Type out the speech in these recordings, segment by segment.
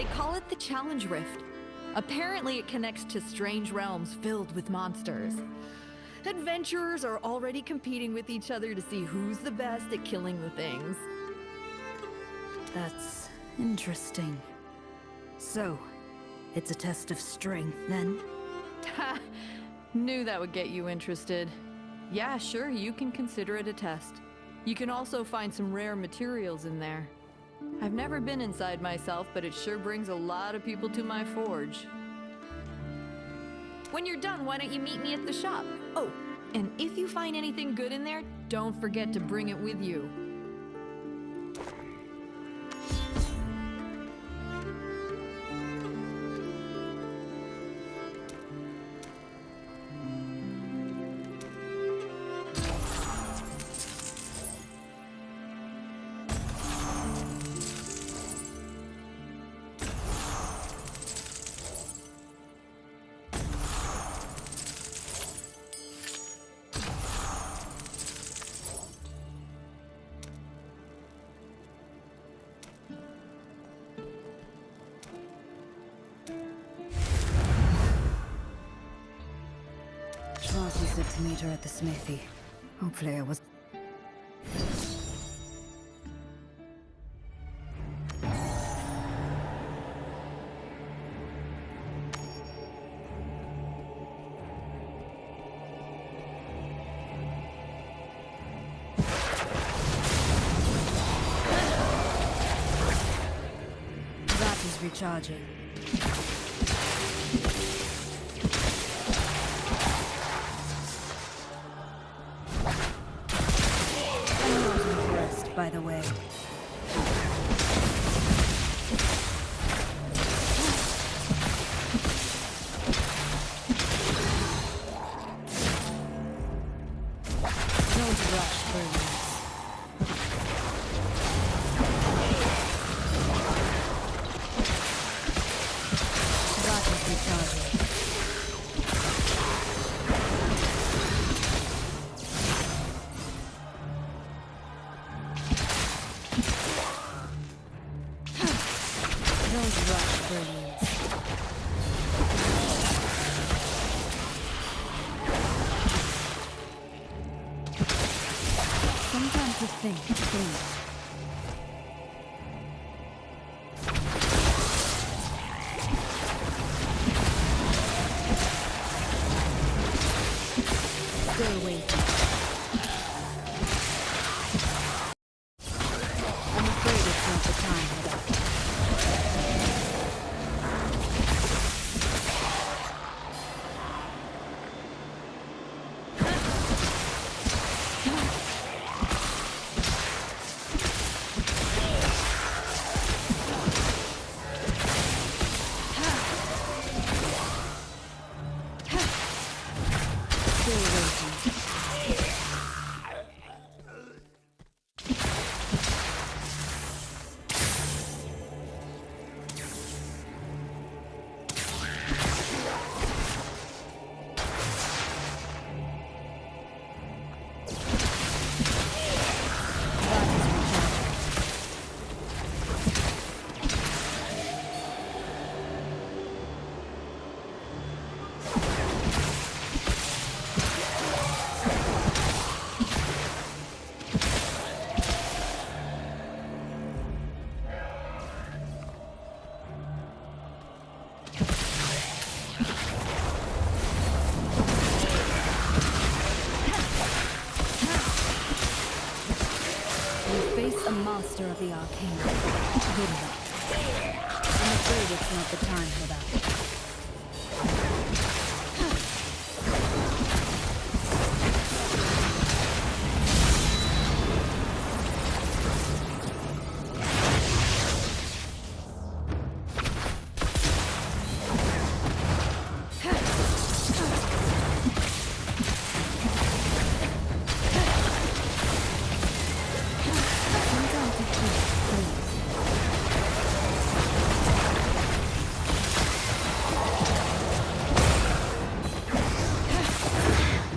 They call it the Challenge Rift. Apparently it connects to strange realms filled with monsters. Adventurers are already competing with each other to see who's the best at killing the things. That's interesting. So, it's a test of strength, then? Ha! Knew that would get you interested. Yeah, sure, you can consider it a test. You can also find some rare materials in there. I've never been inside myself, but it sure brings a lot of people to my forge. When you're done, why don't you meet me at the shop? Oh, and if you find anything good in there, don't forget to bring it with you. Marty said to meet her at the smithy. Hopefully I was... That is recharging. By the way. Don't rush for this. That is recharging. Sometimes you think. Still waiting. I'm afraid it's not the time for that. A master of the arcane. Good luck. I'm afraid it's not the time for that.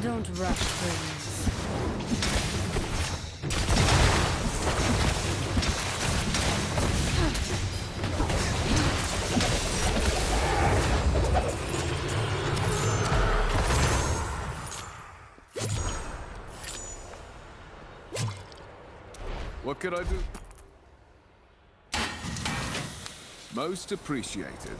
Don't rush things. What could I do? Most appreciated.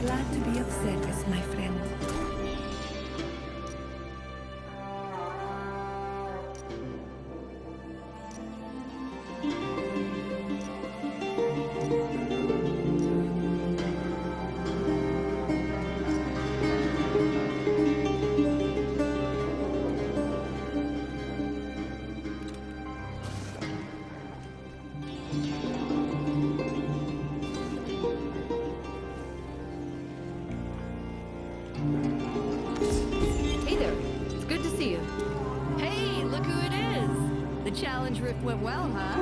Glad to be of service, my friend. Hey there. It's good to see you. Hey, look who it is. The challenge rift went well, huh?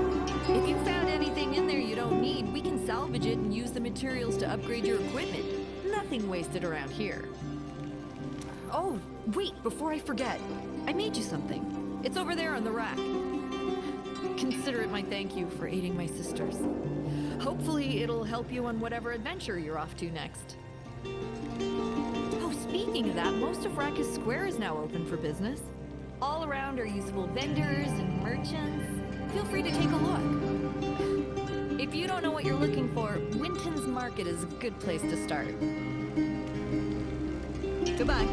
If you found anything in there you don't need, we can salvage it and use the materials to upgrade your equipment. Nothing wasted around here. Oh, wait, before I forget. I made you something. It's over there on the rack. Consider it my thank you for aiding my sisters. Hopefully it'll help you on whatever adventure you're off to next. Oh, speaking of that, most of Rackus Square is now open for business. All around are useful vendors and merchants. Feel free to take a look. If you don't know what you're looking for, Winton's Market is a good place to start. Goodbye.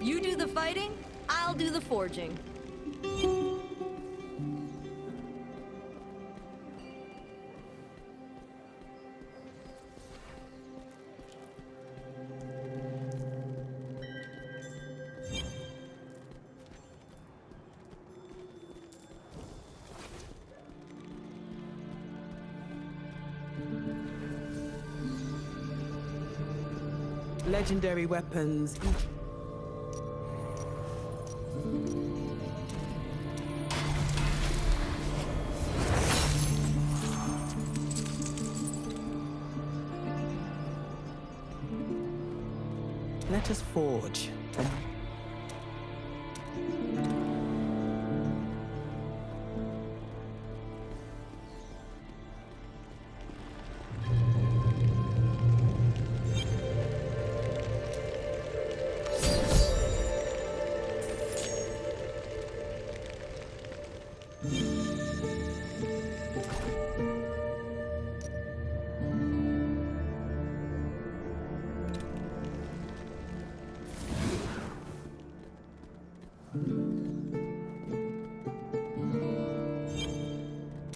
You do the fighting, I'll do the forging. Legendary weapons. Let us forge.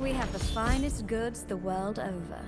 We have the finest goods the world over.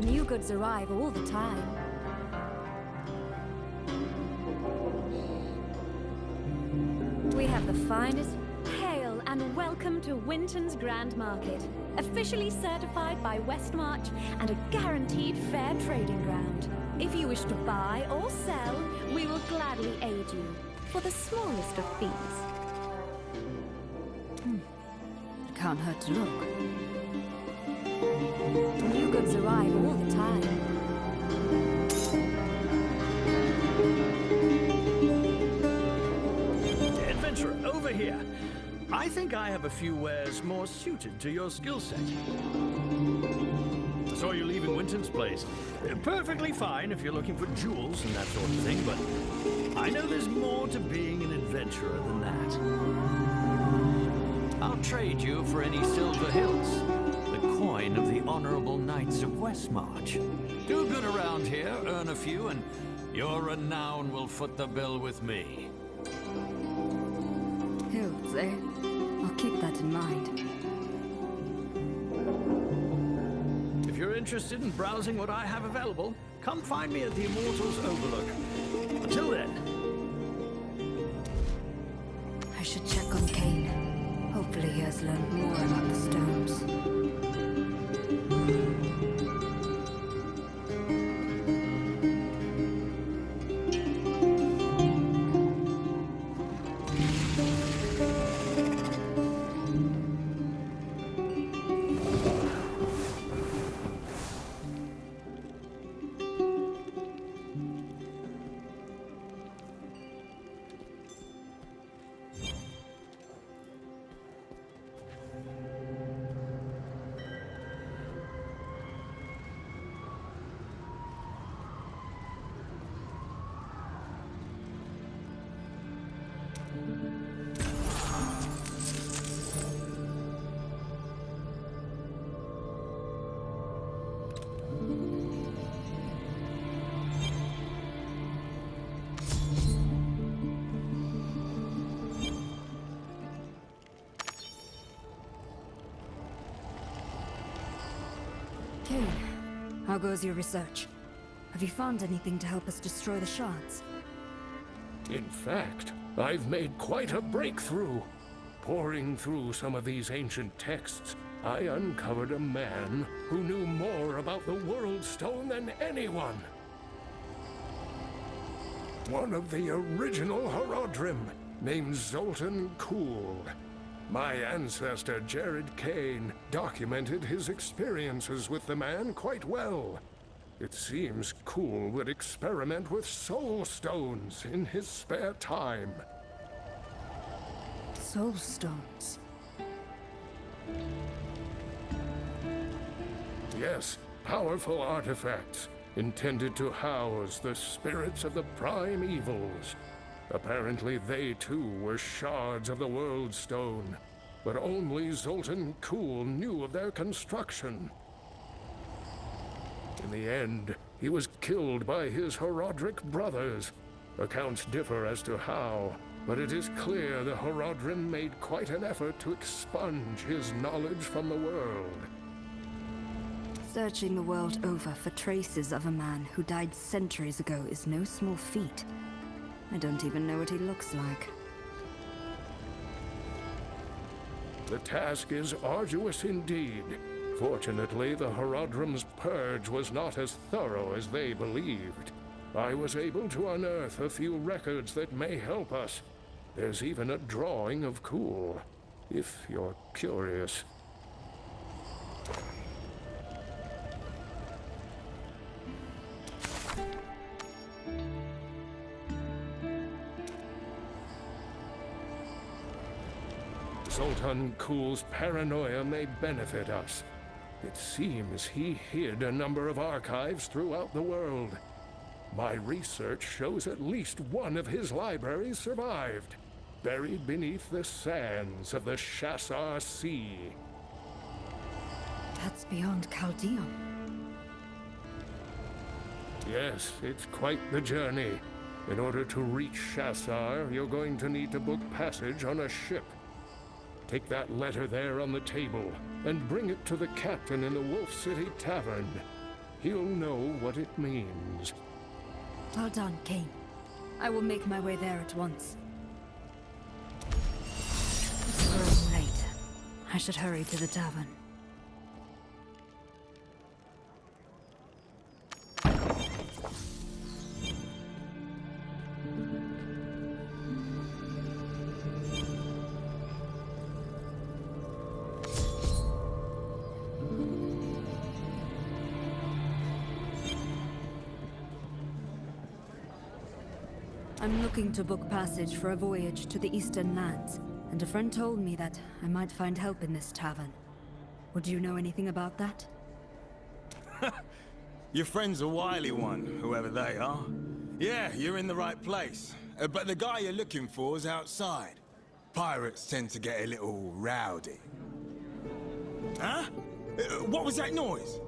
New goods arrive all the time. We have the finest. Hail and welcome to Winton's Grand Market, officially certified by Westmarch and a guaranteed fair trading ground. If you wish to buy or sell, we will gladly aid you for the smallest of fees. Can't hurt to look. New goods arrive all the time. Adventurer, over here. I think I have a few wares more suited to your skill set. I saw you leaving Winton's place. Perfectly fine if you're looking for jewels and that sort of thing, but I know there's more to being an adventurer than that. I'll trade you for any silver hills, the coin of the honorable knights of Westmarch. Do good around here, earn a few, and your renown will foot the bill with me. Hills, eh? I'll keep that in mind. If you're interested in browsing what I have available, come find me at the Immortals Overlook. Until then. I should check on Kane. Hopefully he has learned more about the stones. Kane, how goes your research? Have you found anything to help us destroy the shards? In fact, I've made quite a breakthrough. Poring through some of these ancient texts, I uncovered a man who knew more about the World Stone than anyone. One of the original Horodrim, named Zoltun Kulle. My ancestor, Jared Kane, documented his experiences with the man quite well. It seems Kulle would experiment with soul stones in his spare time. Soul stones. Yes, powerful artifacts intended to house the spirits of the prime evils. Apparently they too were shards of the World Stone, but only Zoltun Kulle knew of their construction. In the end, he was killed by his Horodric brothers. Accounts differ as to how, but it is clear the Horodrim made quite an effort to expunge his knowledge from the world. Searching the world over for traces of a man who died centuries ago is no small feat. I don't even know what he looks like. The task is arduous indeed. Fortunately, the Horodrim's purge was not as thorough as they believed. I was able to unearth a few records that may help us. There's even a drawing of Kulle, if you're curious. Zoltun Kulle's paranoia may benefit us. It seems he hid a number of archives throughout the world. My research shows at least one of his libraries survived, buried beneath the sands of the Shassar Sea. That's beyond Chaldean. Yes, it's quite the journey. In order to reach Shassar, you're going to need to book passage on a ship. Take that letter there on the table, and bring it to the captain in the Wolf City Tavern. He'll know what it means. Well done, Kane. I will make my way there at once. It's growing late. I should hurry to the tavern. I'm looking to book passage for a voyage to the Eastern Lands, and a friend told me that I might find help in this tavern. Would you know anything about that? Your friend's a wily one, whoever they are. Yeah, you're in the right place. But the guy you're looking for is outside. Pirates tend to get a little rowdy. Huh? What was that noise?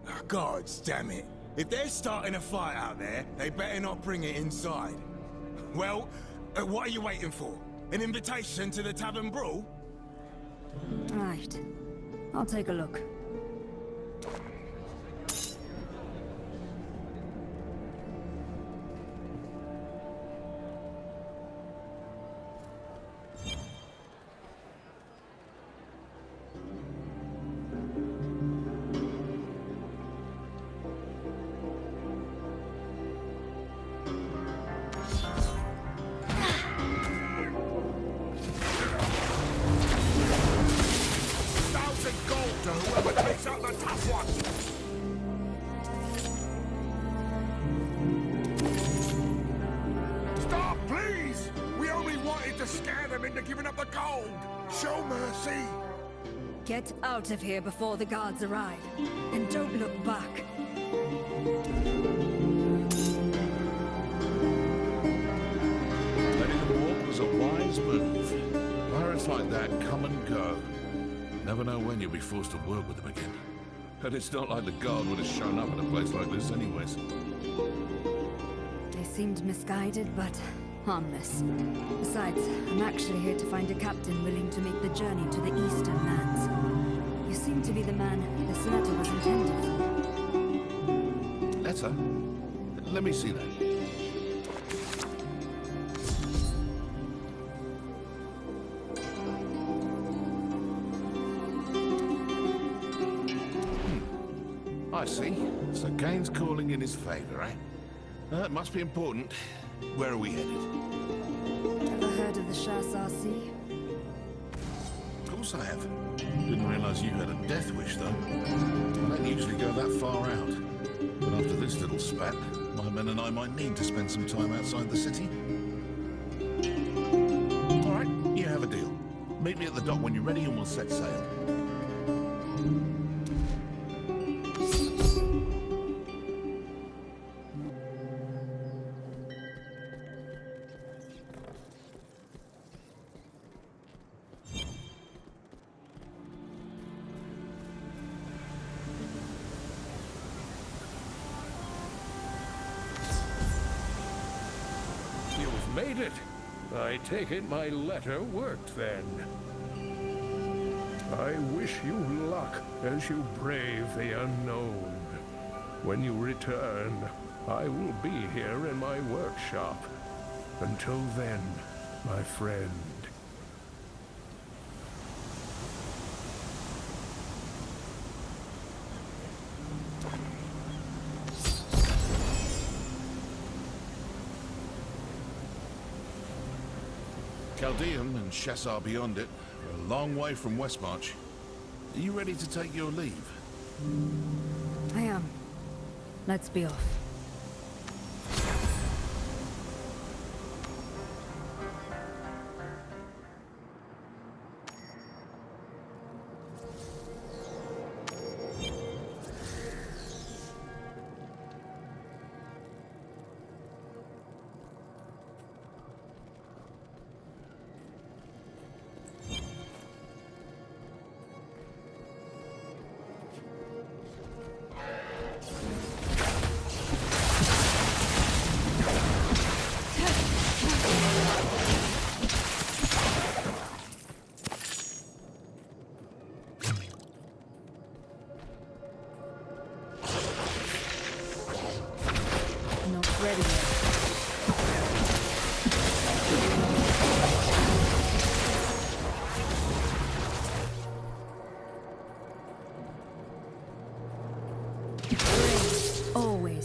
Oh, God damn it. If they're starting a fight out there, they better not bring it inside. Well, what are you waiting for? An invitation to the tavern brawl? Right. I'll take a look. Stop, please! We only wanted to scare them into giving up the gold! Show mercy! Get out of here before the guards arrive, and don't look back. Letting them walk was a wise move. Pirates like that come and go. Never know when you'll be forced to work with them again. And it's not like the guard would have shown up at a place like this anyways. They seemed misguided, but harmless. Besides, I'm actually here to find a captain willing to make the journey to the Eastern Lands. You seem to be the man this letter was intended for. Letter? Let me see that. I see. So Gaines calling in his favor, eh? That must be important. Where are we headed? Ever heard of the Shassar Sea? Of course I have. Didn't realize you had a death wish, though. I don't usually go that far out. But after this little spat, my men and I might need to spend some time outside the city. All right, you have a deal. Meet me at the dock when you're ready and we'll set sail. You've made it. I take it my letter worked then. I wish you luck as you brave the unknown. When you return, I will be here in my workshop. Until then, my friend. Chaldean and Shassar beyond it are a long way from Westmarch. Are you ready to take your leave? I am. Let's be off.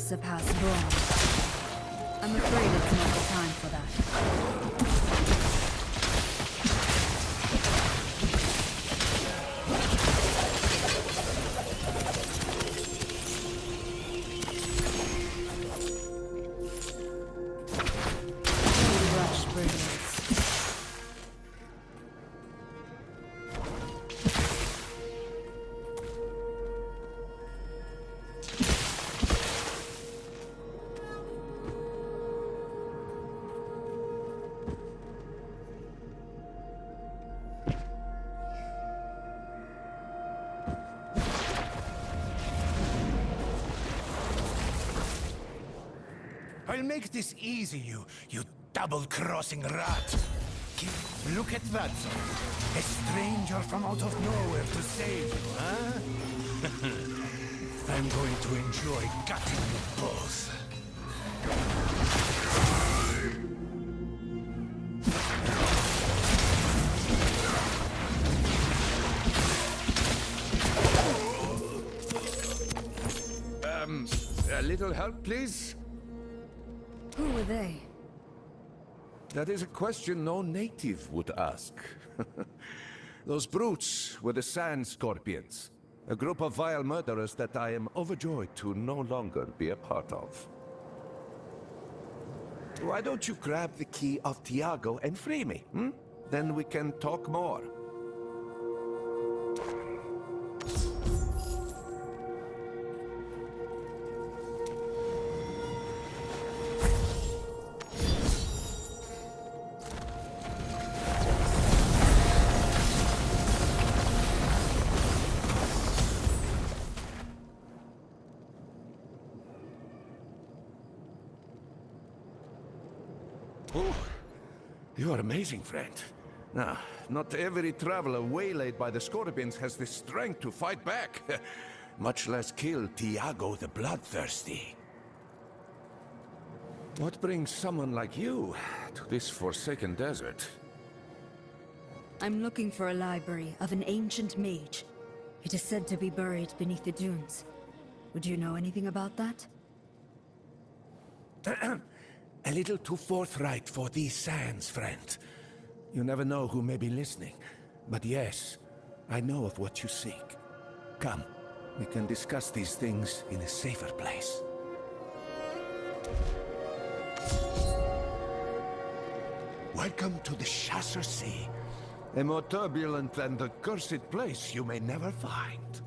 surpass bronze. I'm afraid it's not the time for that. Rush brilliance. I'll make this easy, you double-crossing rat. Look at that, a stranger from out of nowhere to save you, huh? I'm going to enjoy gutting you both. A little help, please? Who were they? That is a question no native would ask. Those brutes were the Sand Scorpions, a group of vile murderers that I am overjoyed to no longer be a part of. Why don't you grab the key of Tiago and free me, hmm? Then we can talk more. Oh, you are amazing, friend. Now, not every traveler waylaid by the Scorpions has the strength to fight back, much less kill Tiago the Bloodthirsty. What brings someone like you to this forsaken desert? I'm looking for a library of an ancient mage. It is said to be buried beneath the dunes. Would you know anything about that? A little too forthright for these sands, friend. You never know who may be listening. But yes, I know of what you seek. Come, we can discuss these things in a safer place. Welcome to the Chasseur Sea. A more turbulent and accursed place you may never find.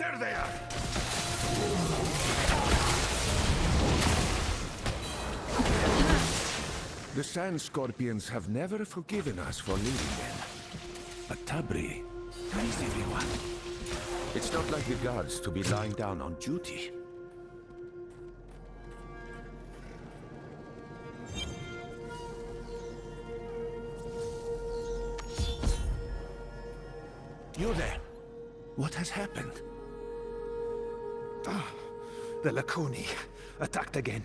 There they are! The Sand Scorpions have never forgiven us for leaving them. But Tabri, where is everyone? It's not like the guards to be lying down on duty. You there? What has happened? The Lacuni attacked again.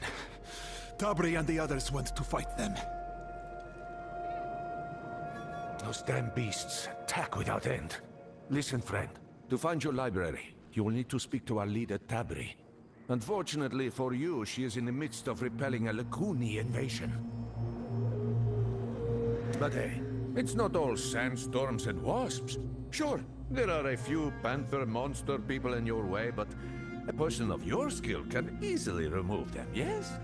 Tabri and the others went to fight them. Those damn beasts attack without end. Listen, friend. To find your library, you will need to speak to our leader, Tabri. Unfortunately for you, she is in the midst of repelling a Lacuni invasion. But hey, it's not all sandstorms and wasps. Sure, there are a few panther monster people in your way, but a person of your skill can easily remove them, yes?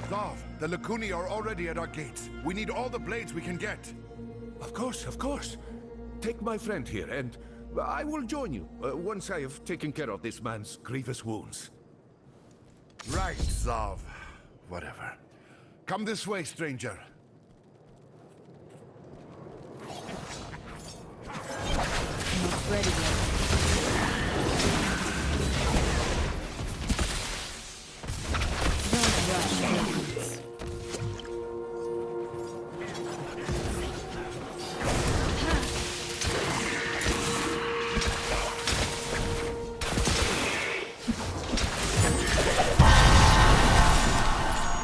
Zav, the Lacuni are already at our gates. We need all the blades we can get. Of course, of course. Take my friend here, and I will join you once I have taken care of this man's grievous wounds. Right, Zav. Whatever. Come this way, stranger. Not ready yet. Don't rush brilliance.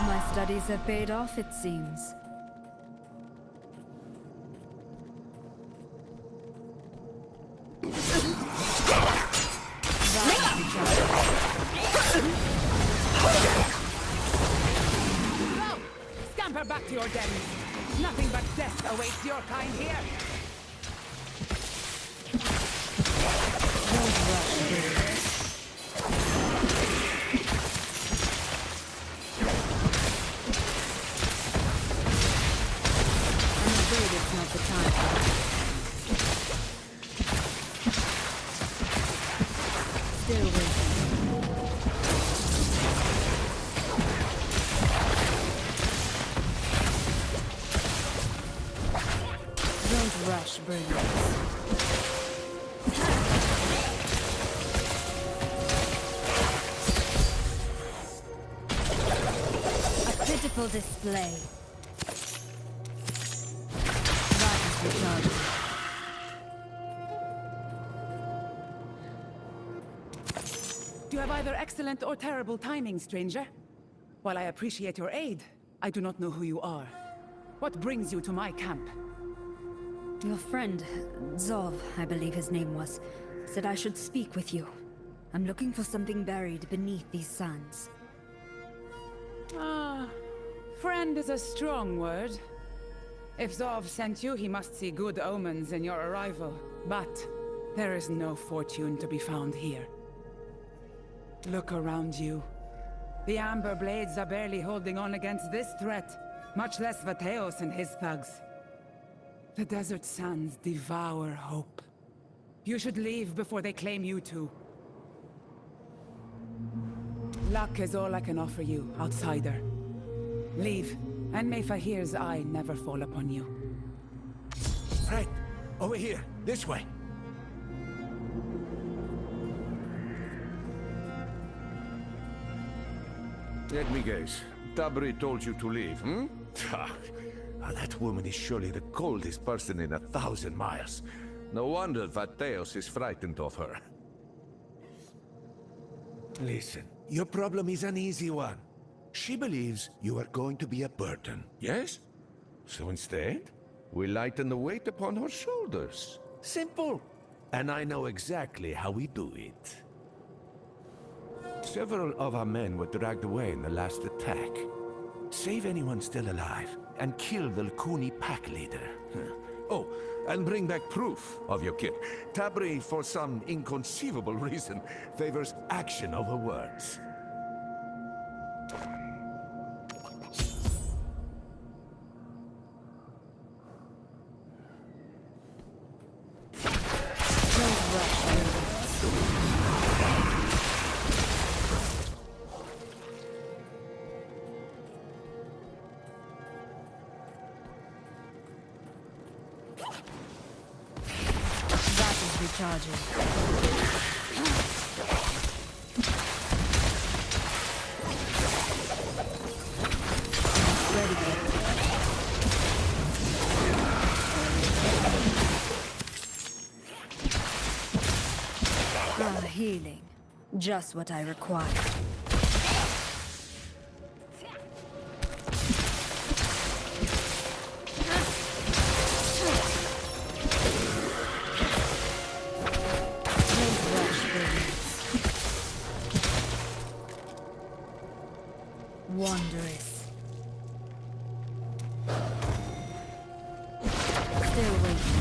My studies have paid off, it seems. Scamper back to your dens. Nothing but death awaits your kind here. Don't rush, dear. I'm afraid it's not the time. Still waiting. Don't rush, brilliance. A pitiful display. That is the charge. You have either excellent or terrible timing, stranger. While I appreciate your aid, I do not know who you are. What brings you to my camp? Your friend, Zov, I believe his name was, said I should speak with you. I'm looking for something buried beneath these sands. Ah, friend is a strong word. If Zov sent you, he must see good omens in your arrival. But there is no fortune to be found here. Look around you. The Amber Blades are barely holding on against this threat, much less Vateos and his thugs. The desert sands devour hope. You should leave before they claim you too. Luck is all I can offer you, outsider. Leave, and may Fahir's eye never fall upon you. Right, over here, this way. Let me guess. Tabri told you to leave, hmm? That woman is surely the coldest person in 1,000 miles. No wonder Vateos is frightened of her. Listen, your problem is an easy one. She believes you are going to be a burden. Yes? So instead, we lighten the weight upon her shoulders. Simple. And I know exactly how we do it. Several of our men were dragged away in the last attack. Save anyone still alive, and kill the Lakuni pack leader. Oh, and bring back proof of your kit. Tabri, for some inconceivable reason, favors action over words. Recharging. Ready. Ah, healing. Just what I require. Wondrous. Still waiting.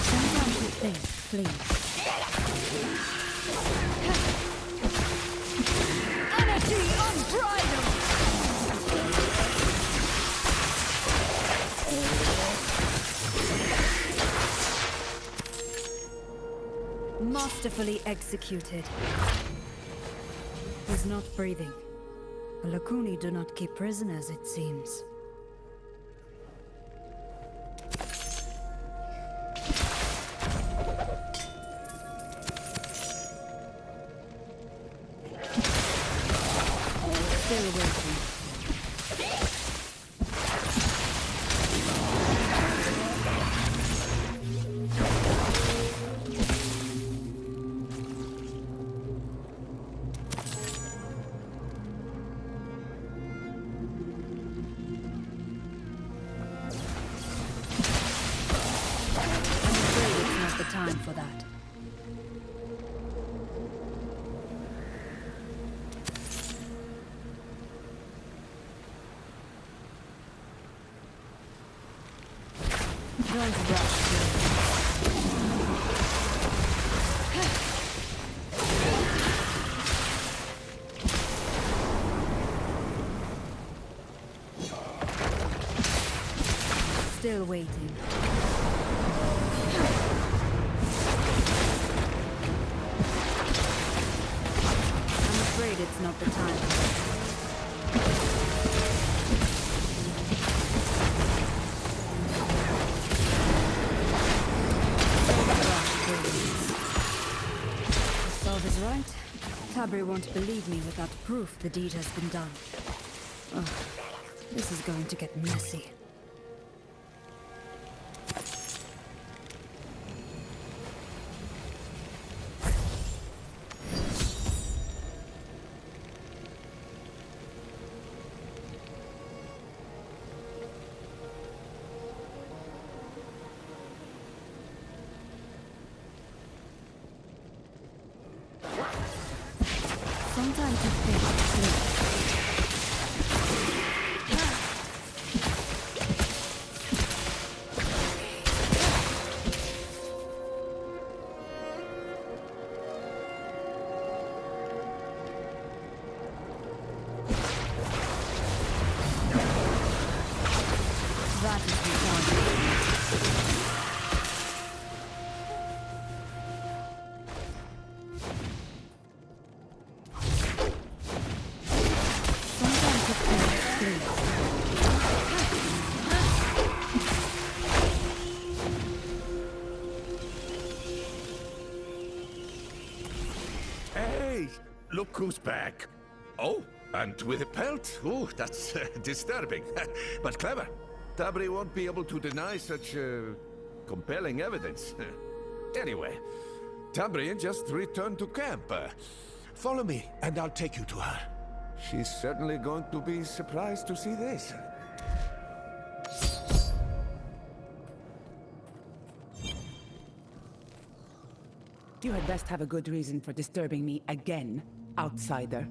Sometimes you think, please. Energy unbridled! Masterfully executed. He's not breathing. The Lakuni do not keep prisoners, it seems. Still waiting. Time for that. still waiting. I'm afraid it's not the time. If Solve is right, Tabri won't believe me without proof the deed has been done. Ugh, this is going to get messy. Sometimes you think that is the target. Hey, look who's back. Oh, and with a pelt? Oh, that's disturbing, but clever. Tabri won't be able to deny such compelling evidence. Anyway, Tabri just returned to camp. Follow me, and I'll take you to her. She's certainly going to be surprised to see this. You had best have a good reason for disturbing me again, outsider.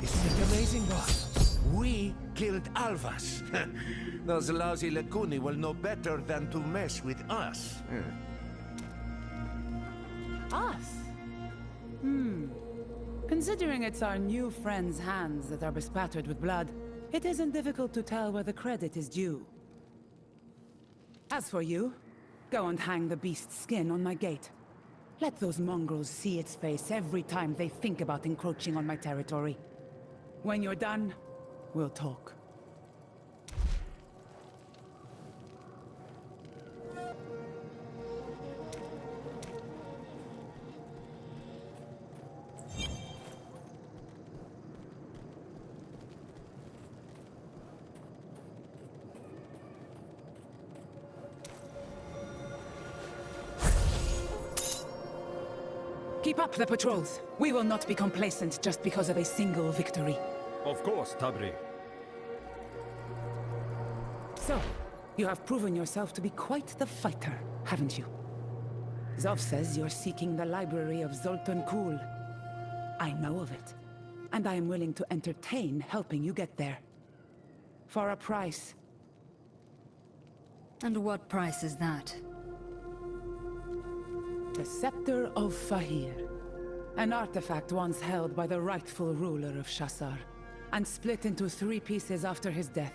Isn't it amazing, boss? We killed Alvas. Those lousy Lacuni will know better than to mess with us. Us? Considering it's our new friend's hands that are bespattered with blood, it isn't difficult to tell where the credit is due. As for you, go and hang the beast's skin on my gate. Let those mongrels see its face every time they think about encroaching on my territory. When you're done, we'll talk. Keep up the patrols. We will not be complacent just because of a single victory. Of course, Tabri. So, you have proven yourself to be quite the fighter, haven't you? Zov says you're seeking the library of Zoltun Kulle. I know of it, and I am willing to entertain helping you get there. For a price. And what price is that? The Scepter of Fahir. An artifact once held by the rightful ruler of Shassar, and split into 3 pieces after his death.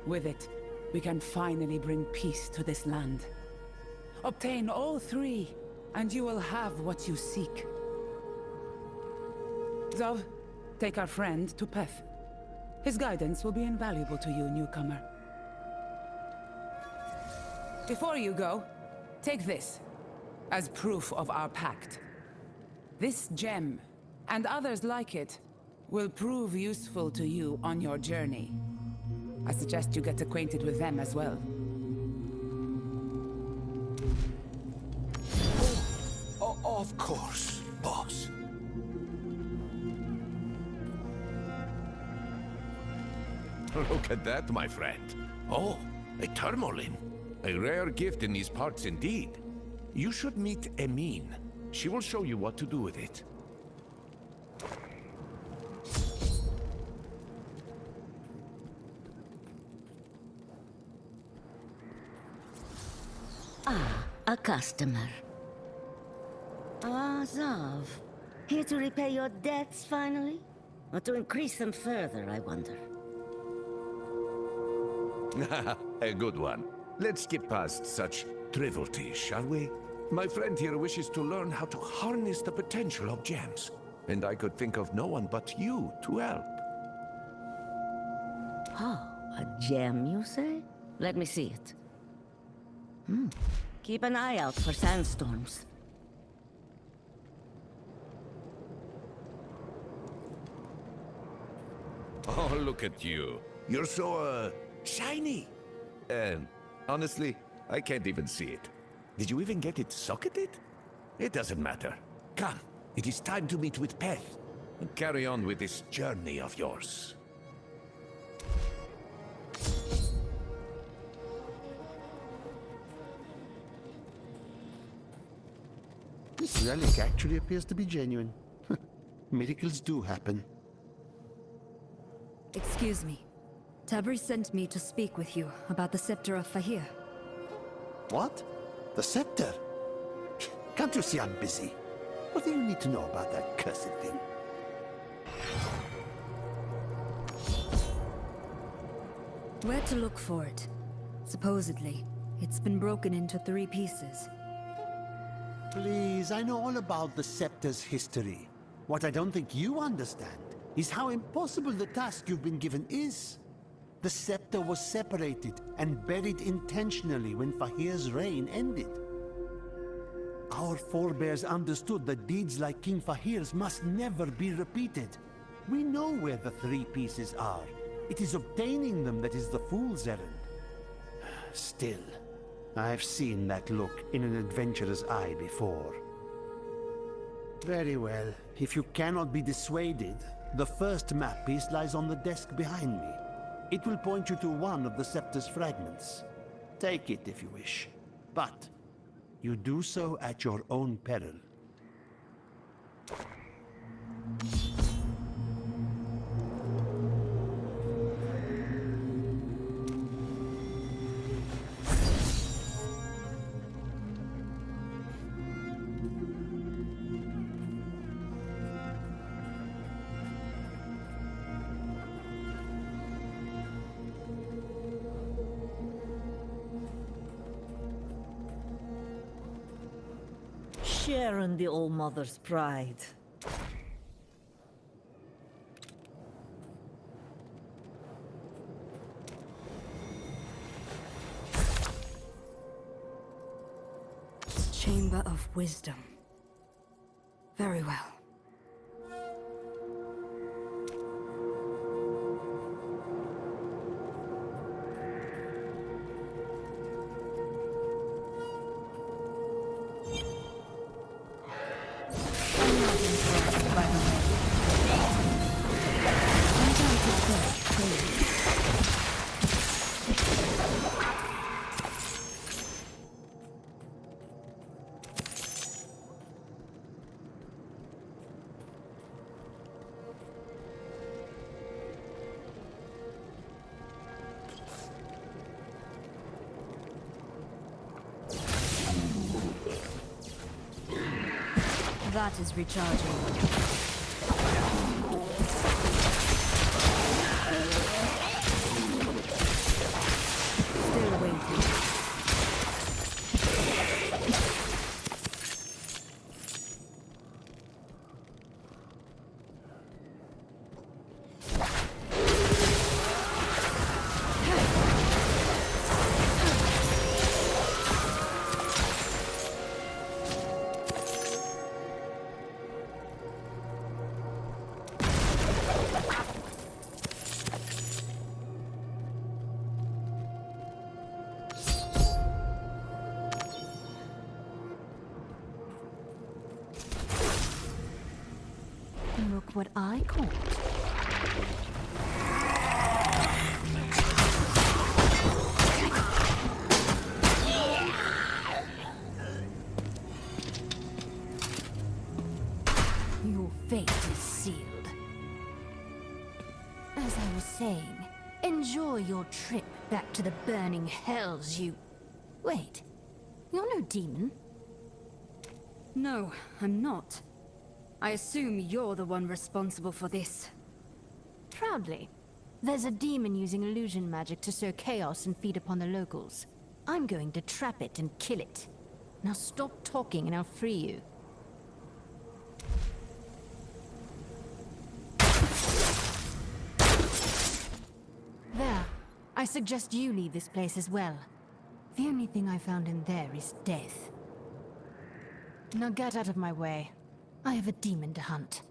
With it, we can finally bring peace to this land. Obtain all 3, and you will have what you seek. Zov, take our friend to Peth. His guidance will be invaluable to you, newcomer. Before you go, take this, as proof of our pact. This gem, and others like it, will prove useful to you on your journey. I suggest you get acquainted with them as well. Of course, boss. Look at that, my friend. Oh, a tourmaline. A rare gift in these parts indeed. You should meet Emine. She will show you what to do with it. Ah, a customer. Ah, Zav. Here to repay your debts, finally? Or to increase them further, I wonder? A good one. Let's skip past such trivialities, shall we? My friend here wishes to learn how to harness the potential of gems, and I could think of no one but you to help. Oh, a gem, you say? Let me see it. Keep an eye out for sandstorms. Oh, look at you. You're so, shiny. Honestly, I can't even see it. Did you even get it socketed? It doesn't matter. Come, it is time to meet with Peth and carry on with this journey of yours. This relic actually appears to be genuine. Miracles do happen. Excuse me. Tabri sent me to speak with you about the Scepter of Fahir. What? The Scepter? Can't you see I'm busy? What do you need to know about that cursed thing? Where to look for it? Supposedly, it's been broken into 3 pieces. Please, I know all about the Scepter's history. What I don't think you understand is how impossible the task you've been given is. The Scepter was separated and buried intentionally when Fahir's reign ended. Our forebears understood that deeds like King Fahir's must never be repeated. We know where the 3 pieces are. It is obtaining them that is the fool's errand. Still, I've seen that look in an adventurer's eye before. Very well. If you cannot be dissuaded, the first map piece lies on the desk behind me. It will point you to one of the Scepter's fragments. Take it if you wish, but you do so at your own peril. Share in the old mother's pride. Chamber of Wisdom. Very well. That is recharging. Still waiting. Look what I caught. Your fate is sealed. As I was saying, enjoy your trip back to the burning hells, you... Wait, you're no demon. No, I'm not. I assume you're the one responsible for this. Proudly. There's a demon using illusion magic to sow chaos and feed upon the locals. I'm going to trap it and kill it. Now stop talking and I'll free you. There. I suggest you leave this place as well. The only thing I found in there is death. Now get out of my way. I have a demon to hunt.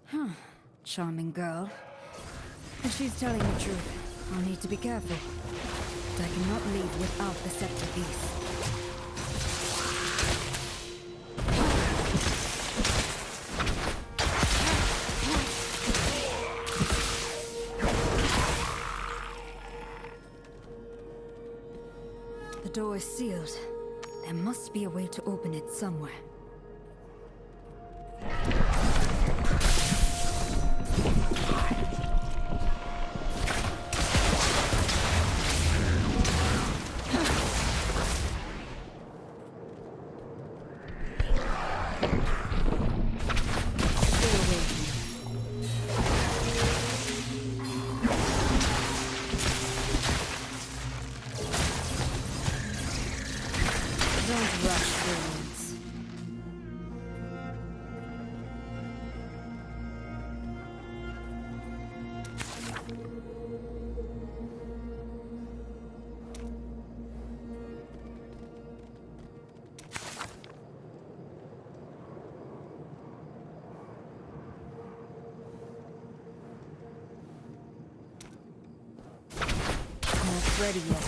Huh. Charming girl. If she's telling the truth, I'll need to be careful. But I cannot leave without the scepter piece. The door is sealed. There must be a way to open it somewhere. Ready yet.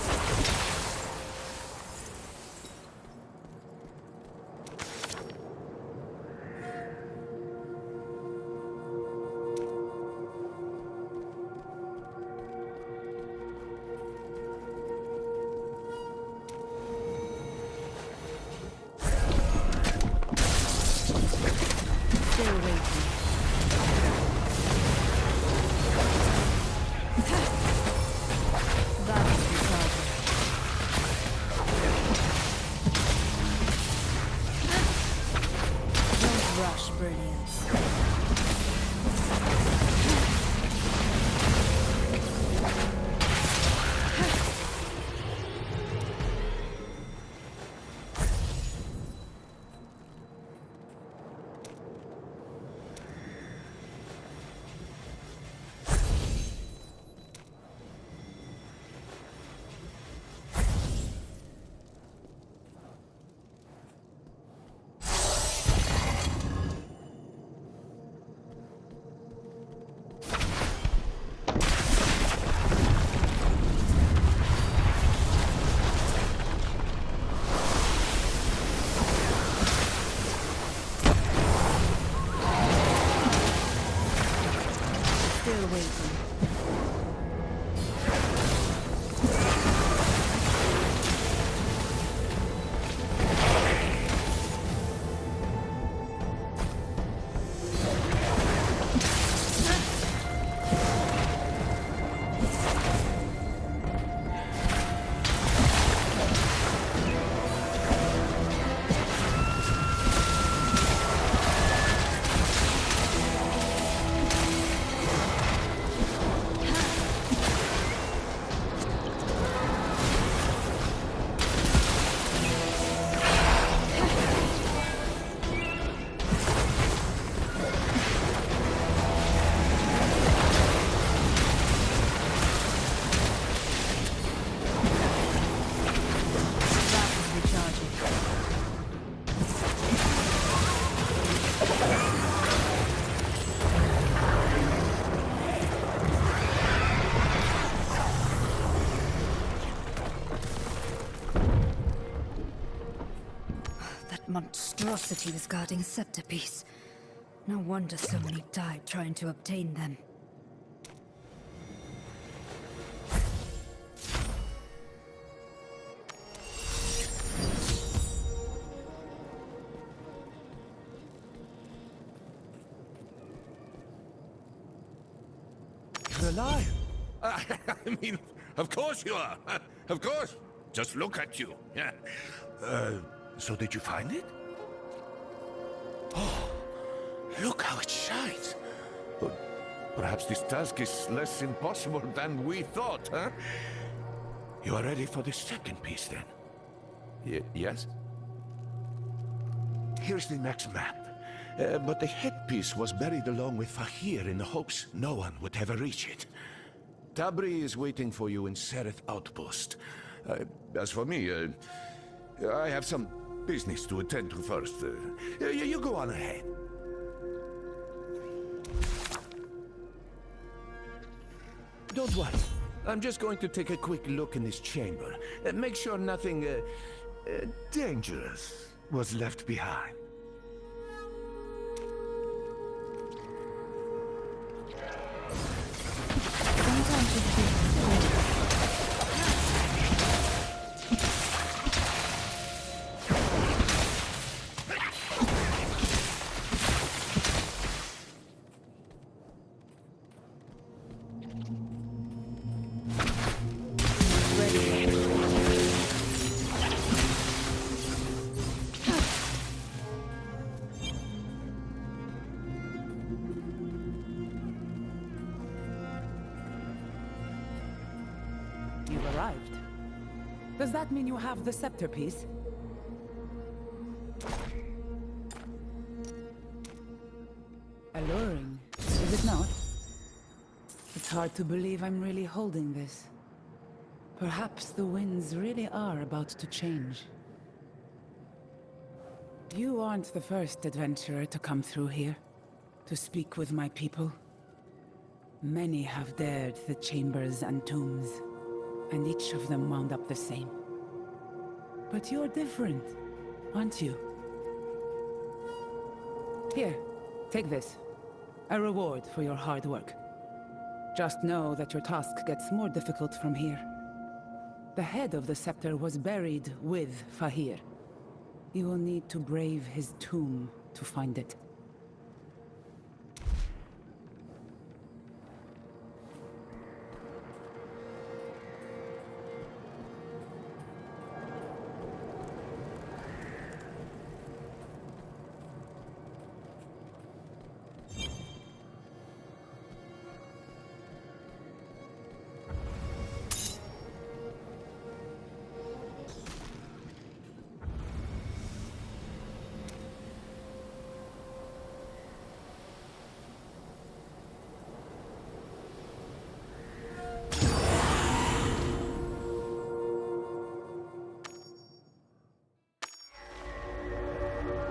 Still waiting. Monstrosity was guarding a scepter piece. No wonder so many died trying to obtain them. You're alive. I mean, of course you are. Of course. Just look at you. Yeah. So did you find it? Look how it shines. Perhaps this task is less impossible than we thought, huh? You are ready for the second piece, then? Yes? Here's the next map. But the headpiece was buried along with Fahir in the hopes no one would ever reach it. Tabri is waiting for you in Sereth Outpost. As for me, I have some business to attend to first. You go on ahead. Don't worry. I'm just going to take a quick look in this chamber. Make sure nothing dangerous was left behind. You've arrived. Does that mean you have the scepter piece? Alluring, is it not? It's hard to believe I'm really holding this. Perhaps the winds really are about to change. You aren't the first adventurer to come through here, to speak with my people. Many have dared the chambers and tombs, and each of them wound up the same. But you're different, aren't you? Here, take this. A reward for your hard work. Just know that your task gets more difficult from here. The head of the scepter was buried with Fahir. You will need to brave his tomb to find it.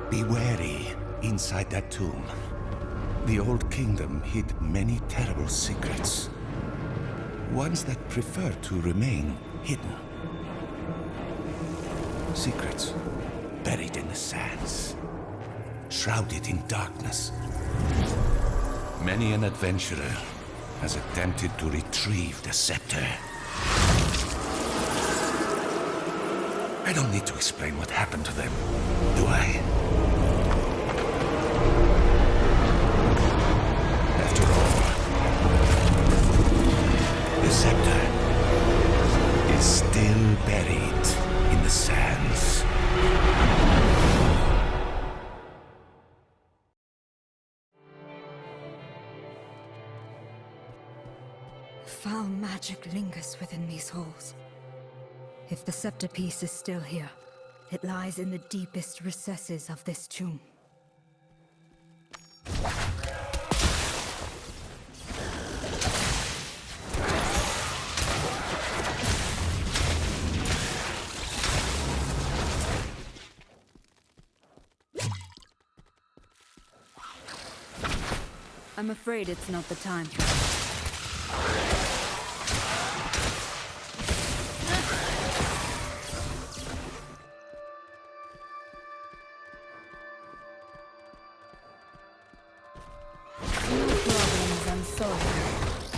Be wary inside that tomb. The old kingdom hid many terrible secrets. Ones that prefer to remain hidden. Secrets buried in the sands. Shrouded in darkness. Many an adventurer has attempted to retrieve the scepter. I don't need to explain what happened to them, do I? After all, the scepter is still buried in the sands. Foul magic lingers within these halls. If the scepter piece is still here, it lies in the deepest recesses of this tomb. I'm afraid it's not the time.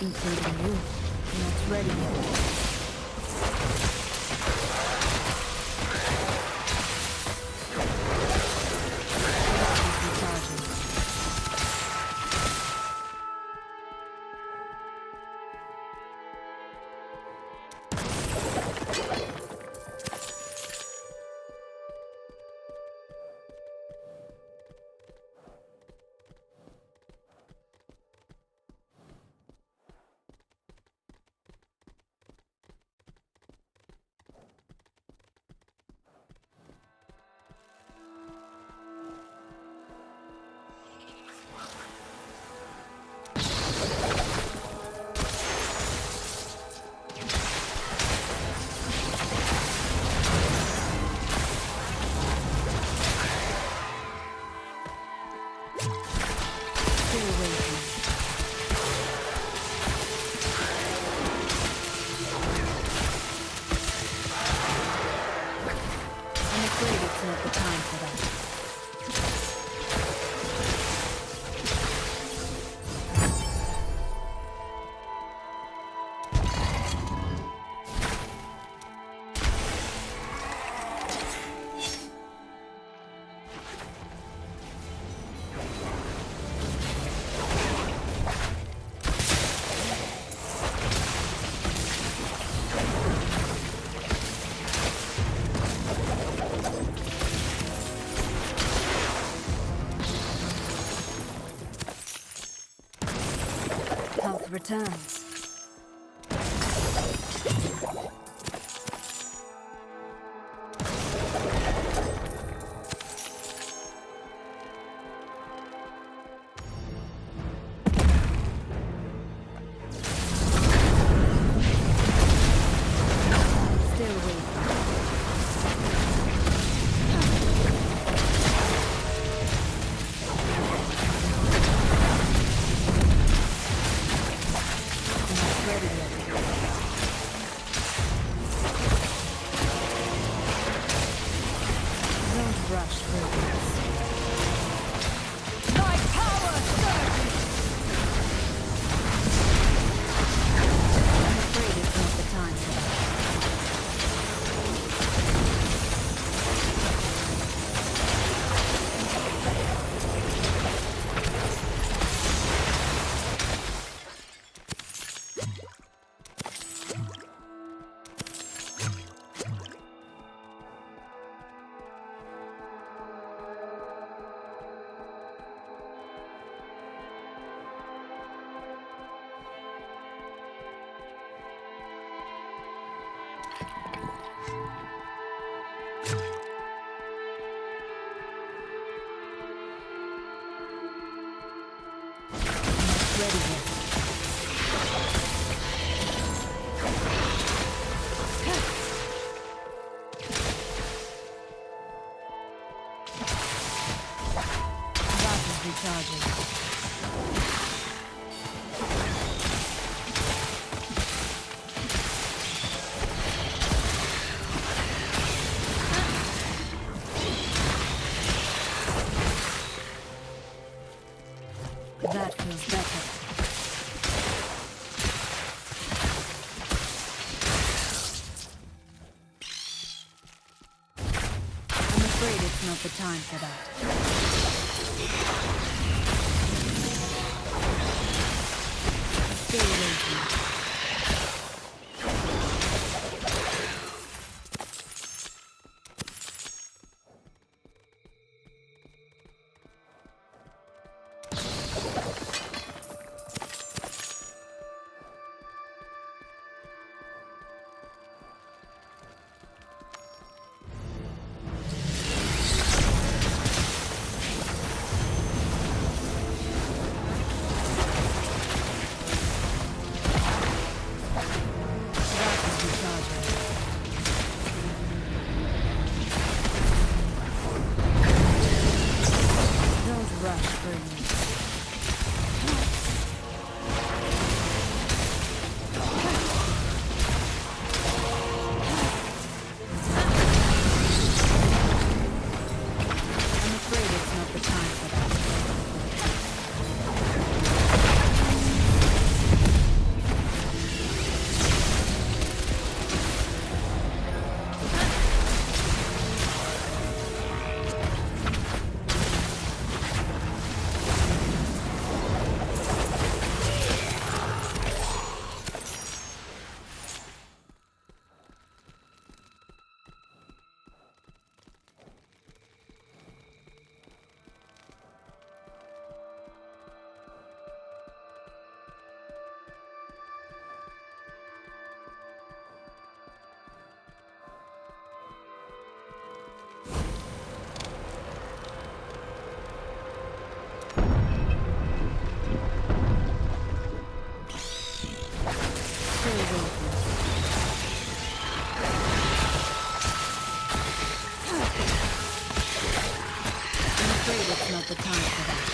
Including you. Not ready yet. it's not the time for that. Health returns. Still weak. Don't rush through this. My power surges! I'm afraid it's not the time for that. Ready yet. That is recharging. That feels better. I'm afraid it's not the time for that. Stay away from me. Not the time for that.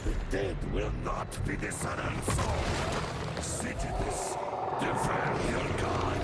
The dead will not be dishonored, so citizens, defend your god.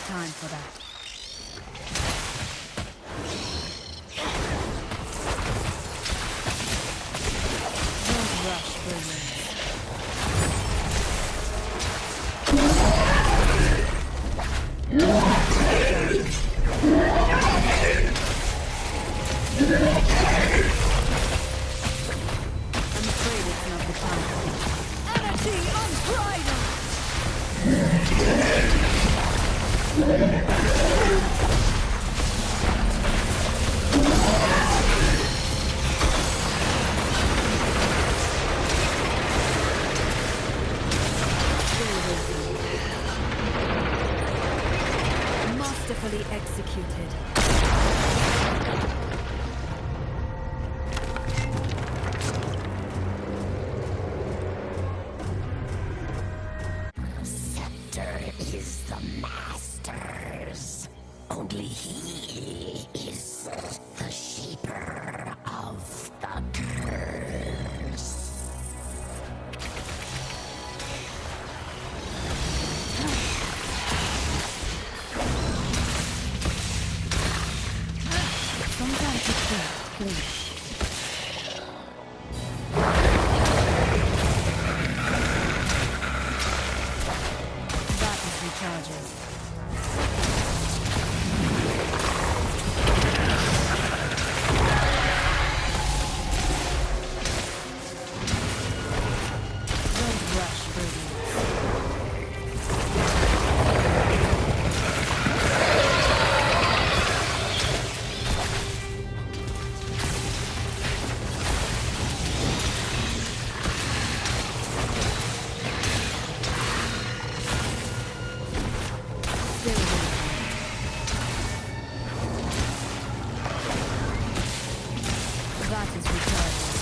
Time for that. Don't rush, brilliance. I'm afraid it's not the time. Energy unbridled! Masterfully executed. Specter is the master's. Only he is the shaper of the curse. Sometimes it's good. That is recharges. Don't rush, brilliance. That is recharges.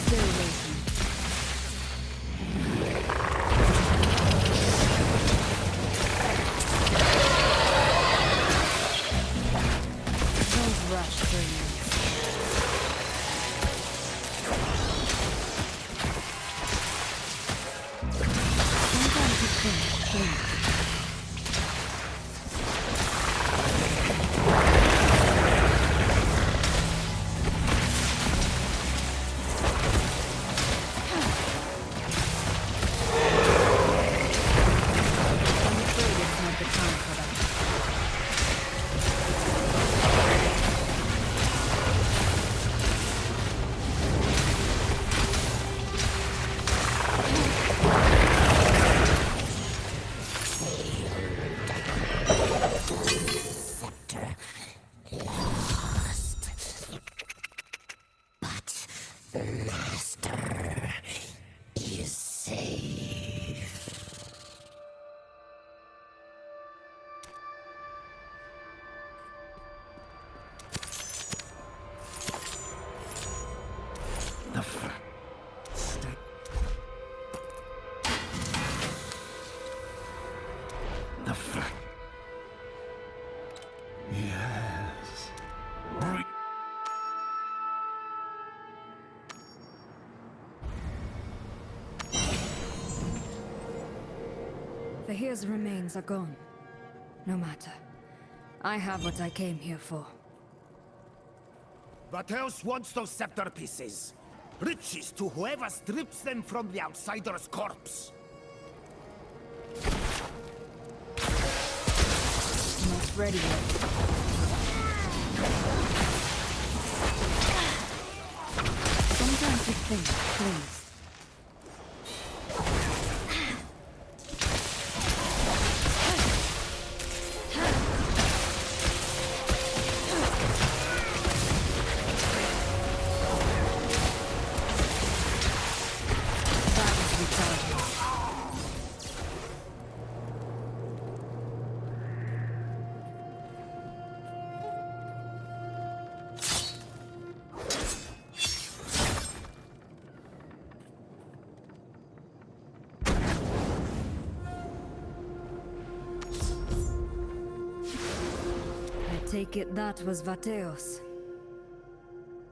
Still waiting. Don't rush, brilliance. Sometimes you think. Master is safe. The stay. The yes. Right. Fahir's remains are gone. No matter. I have what I came here for. What else wants those scepter pieces? Riches to whoever strips them from the outsider's corpse. Not ready yet. Sometimes you think, please. Take it that was Vateos.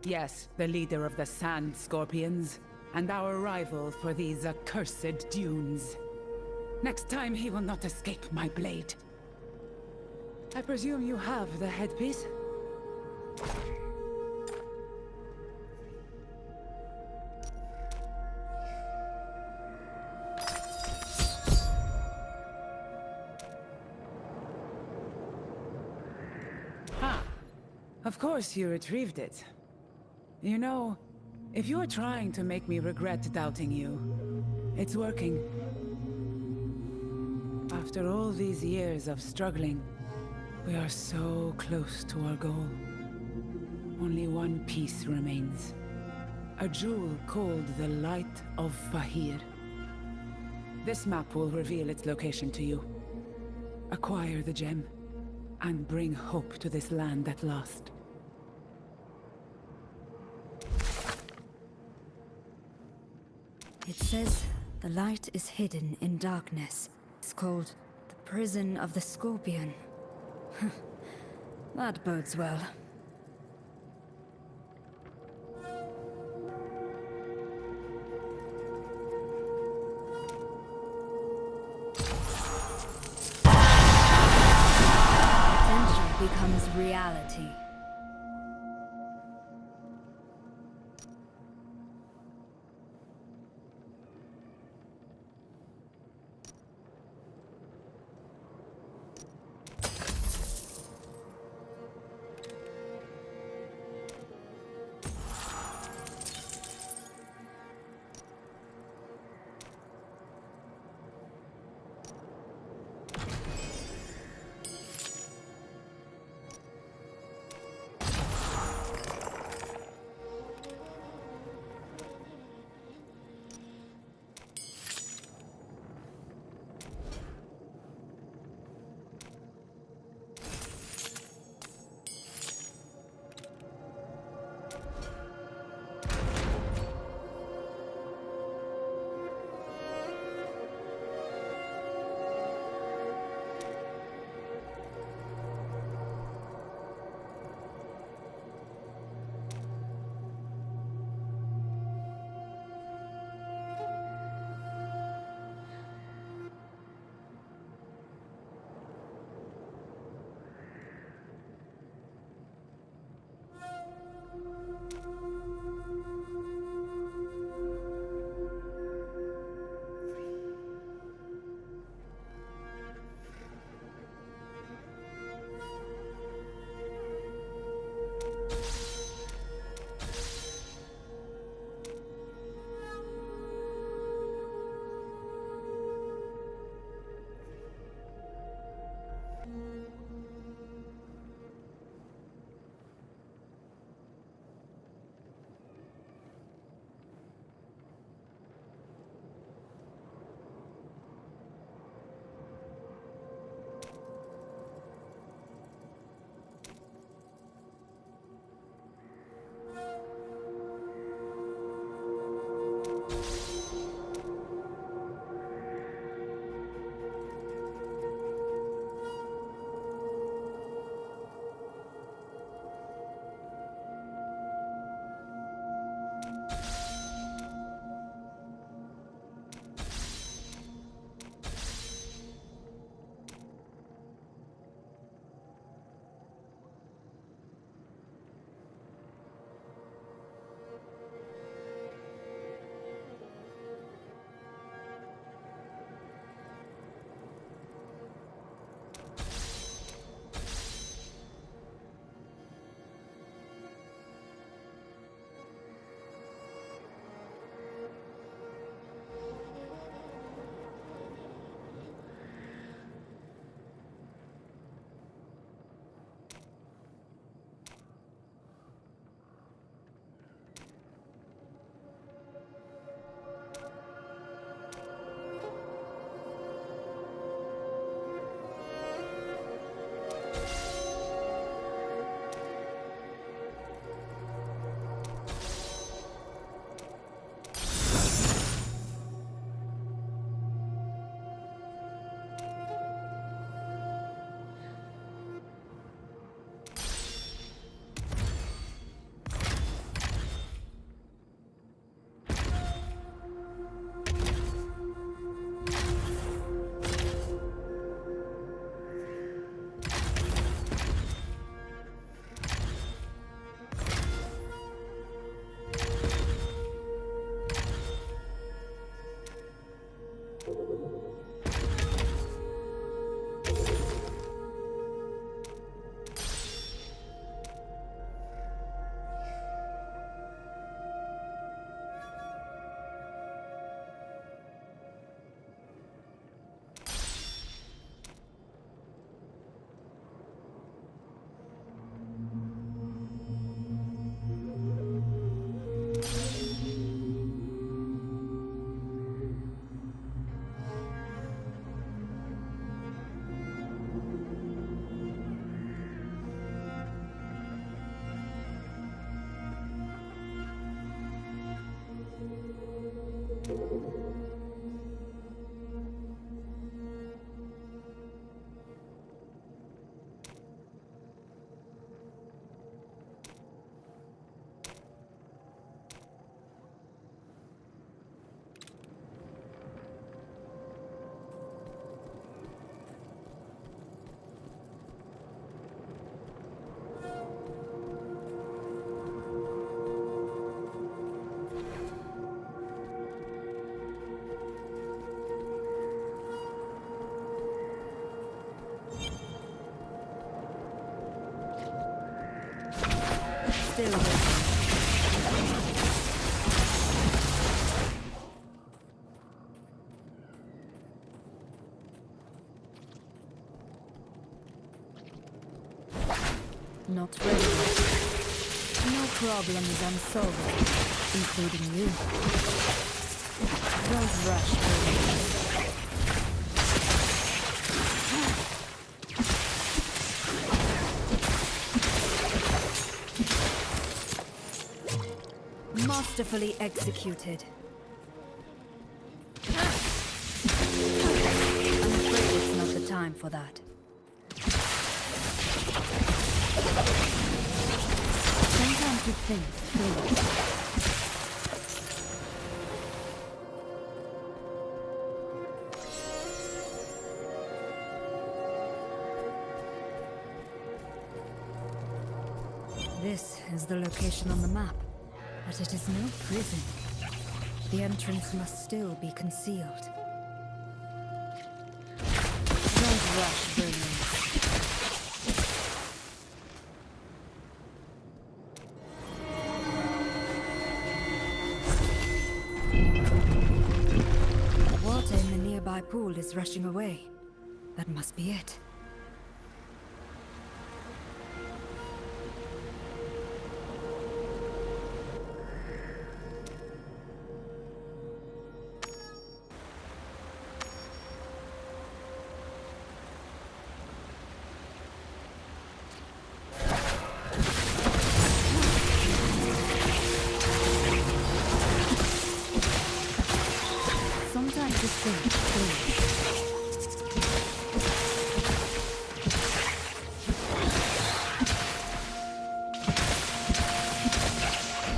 Yes, the leader of the Sand Scorpions, and our rival for these accursed dunes. Next time he will not escape my blade. I presume you have the headpiece? Of course you retrieved it. You know, if you're trying to make me regret doubting you, it's working. After all these years of struggling, we are so close to our goal. Only one piece remains. A jewel called the Light of Fahir. This map will reveal its location to you. Acquire the gem, and bring hope to this land at last. It says the light is hidden in darkness. It's called the Prison of the Scorpion. That bodes well. Potential becomes reality. still waiting. Not ready yet. No problem is unsolved, including you. Don't rush, baby. Masterfully executed. I'm afraid it's not the time for that. Sometimes you think clearly. This is the location on the map, but it is no prison. The entrance must still be concealed. Don't rush, brilliance. Water in the nearby pool is rushing away. That must be it. Sometimes you think clearly.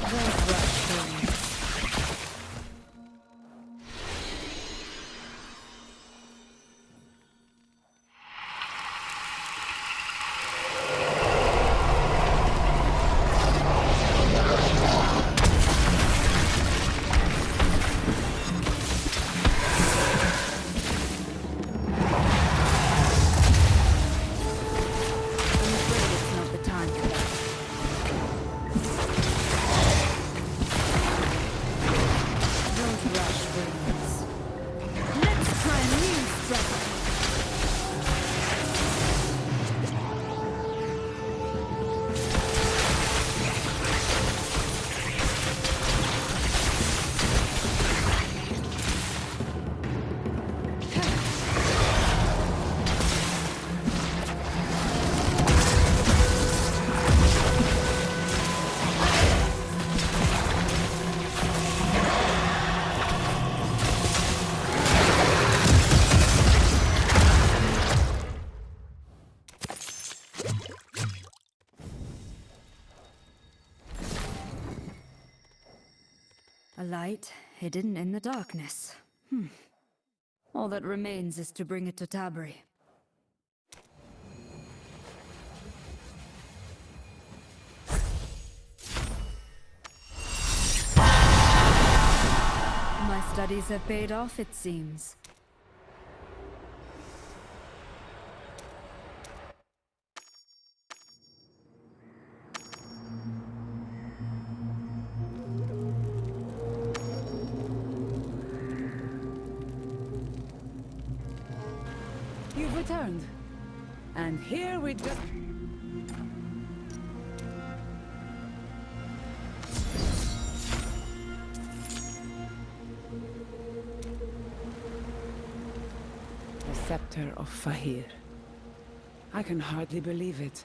Don't rush, brilliance. A light hidden in the darkness. All that remains is to bring it to Tabri. My studies have paid off, it seems. You've returned. And here we just... The Scepter of Fahir. I can hardly believe it.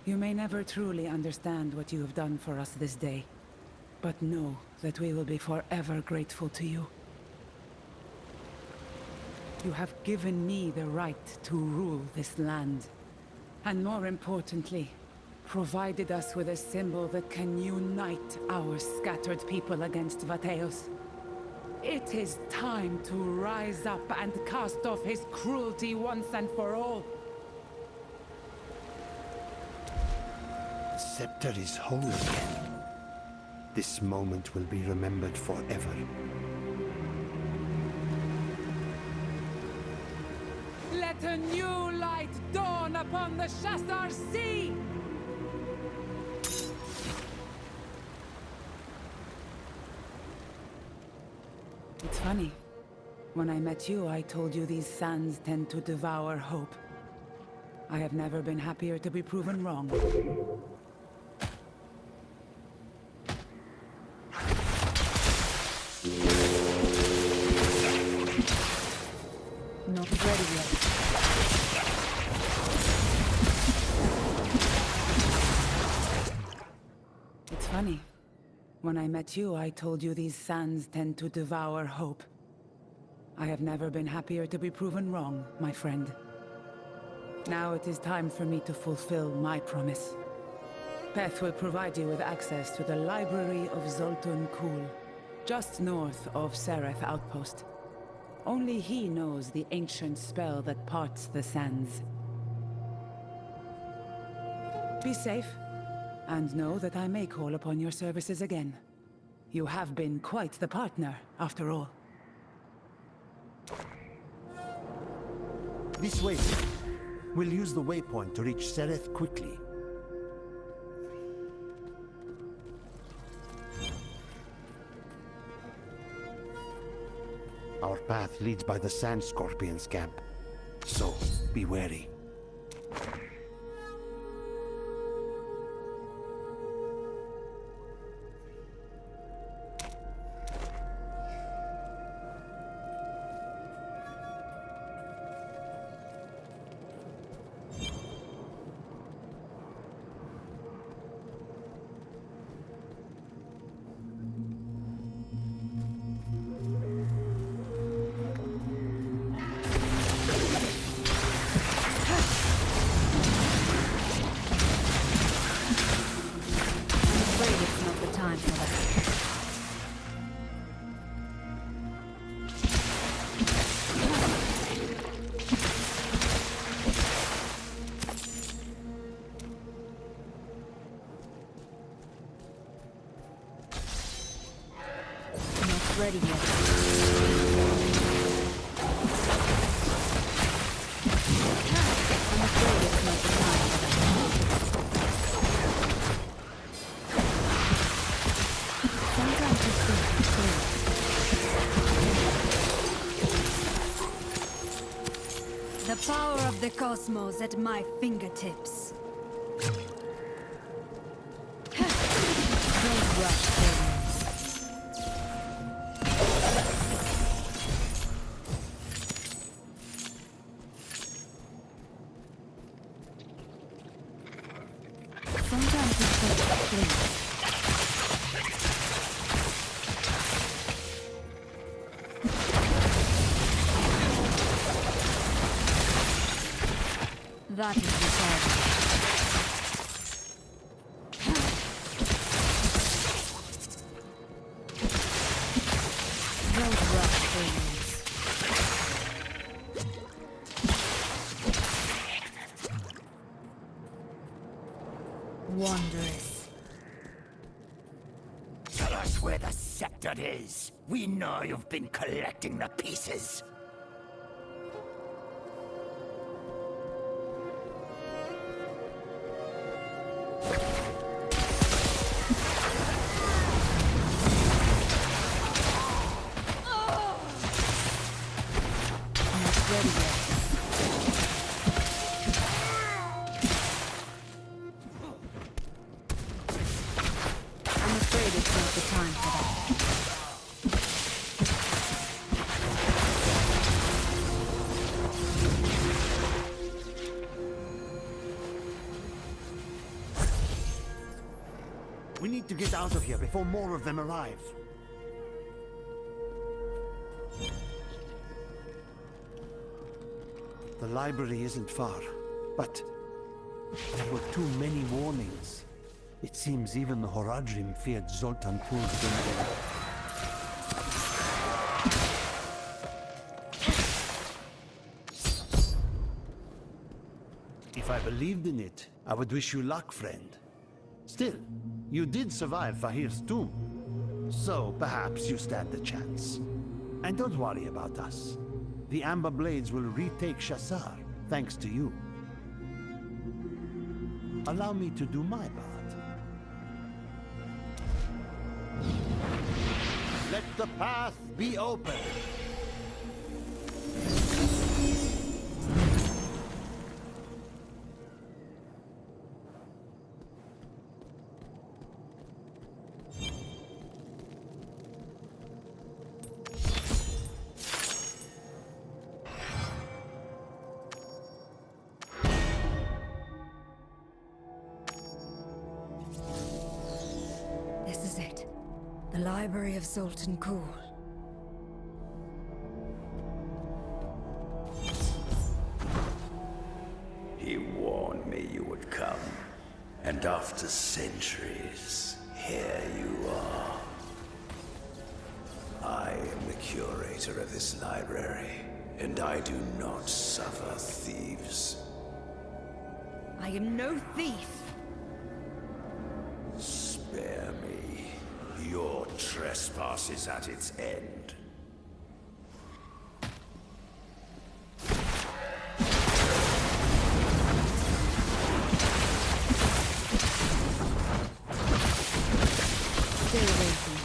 You may never truly understand what you have done for us this day, but know that we will be forever grateful to you. You have given me the right to rule this land. And more importantly, provided us with a symbol that can unite our scattered people against Vateos. It is time to rise up and cast off his cruelty once and for all. The scepter is whole again. This moment will be remembered forever. Let a new light dawn upon the Shastar Sea! funny. When I met you, I told you these sands tend to devour hope. I have never been happier to be proven wrong. Not ready yet. It's funny. When I met you, I told you these sands tend to devour hope. I have never been happier to be proven wrong, my friend. Now it is time for me to fulfill my promise. Peth will provide you with access to the library of Zoltun Kulle, just north of Sereth Outpost. Only he knows the ancient spell that parts the sands. Be safe, and know that I may call upon your services again. You have been quite the partner, after all. This way. We'll use the waypoint to reach Sereth quickly. Our path leads by the Sand Scorpion's camp, so be wary. Ready yet. I'm afraid it's not the time for that. Sometimes you think clear. The power of the cosmos at my fingertips. Don't rush forward. Sometimes it's just clear. That is the target. Don't rush things. Wondrous. Tell us where the scepter is. We know you've been collecting the pieces. Not ready yet. I'm afraid it's not the time for that. We need to get out of here before more of them arrive. The library isn't far, but there were too many warnings. It seems even the Horadrim feared Zoltun Kulle's danger. If I believed in it, I would wish you luck, friend. Still, you did survive Fahir's tomb, so perhaps you stand a chance. And don't worry about us. The Amber Blades will retake Shassar, thanks to you. Allow me to do my part. Let the path be open. This is it. The Library of Zoltun. He warned me you would come. And after centuries, here you are. I am the curator of this library, and I do not suffer thieves. I am no thief. Spare me. Your trespass is at its end. Stay away from me.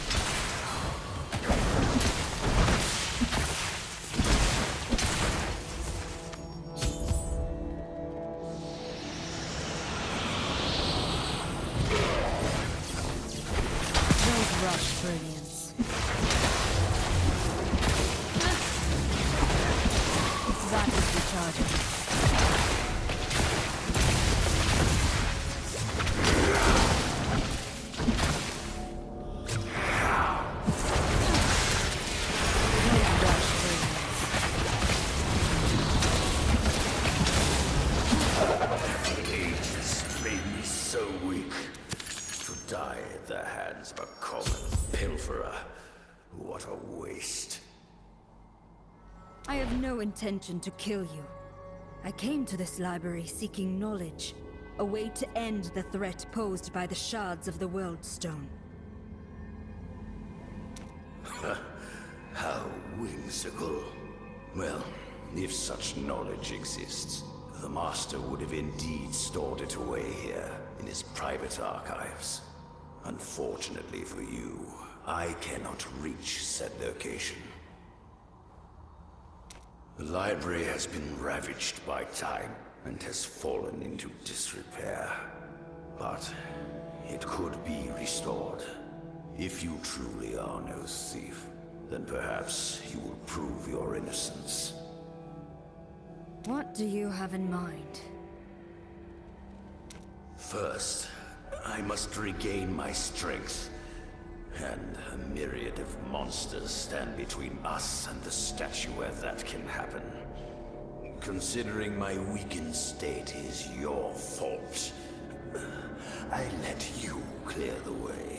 Don't rush brilliance. That is the charge. Ages made me so weak. To die at the hands of a common pilferer. What a waste. I have no intention to kill you. I came to this library seeking knowledge, a way to end the threat posed by the shards of the World Stone. How whimsical. Well, if such knowledge exists, the Master would have indeed stored it away here, in his private archives. Unfortunately for you, I cannot reach said location. The library has been ravaged by time, and has fallen into disrepair. But it could be restored. If you truly are no thief, then perhaps you will prove your innocence. What do you have in mind? First, I must regain my strength. And a myriad of monsters stand between us and the statue where that can happen. Considering my weakened state is your fault, I let you clear the way.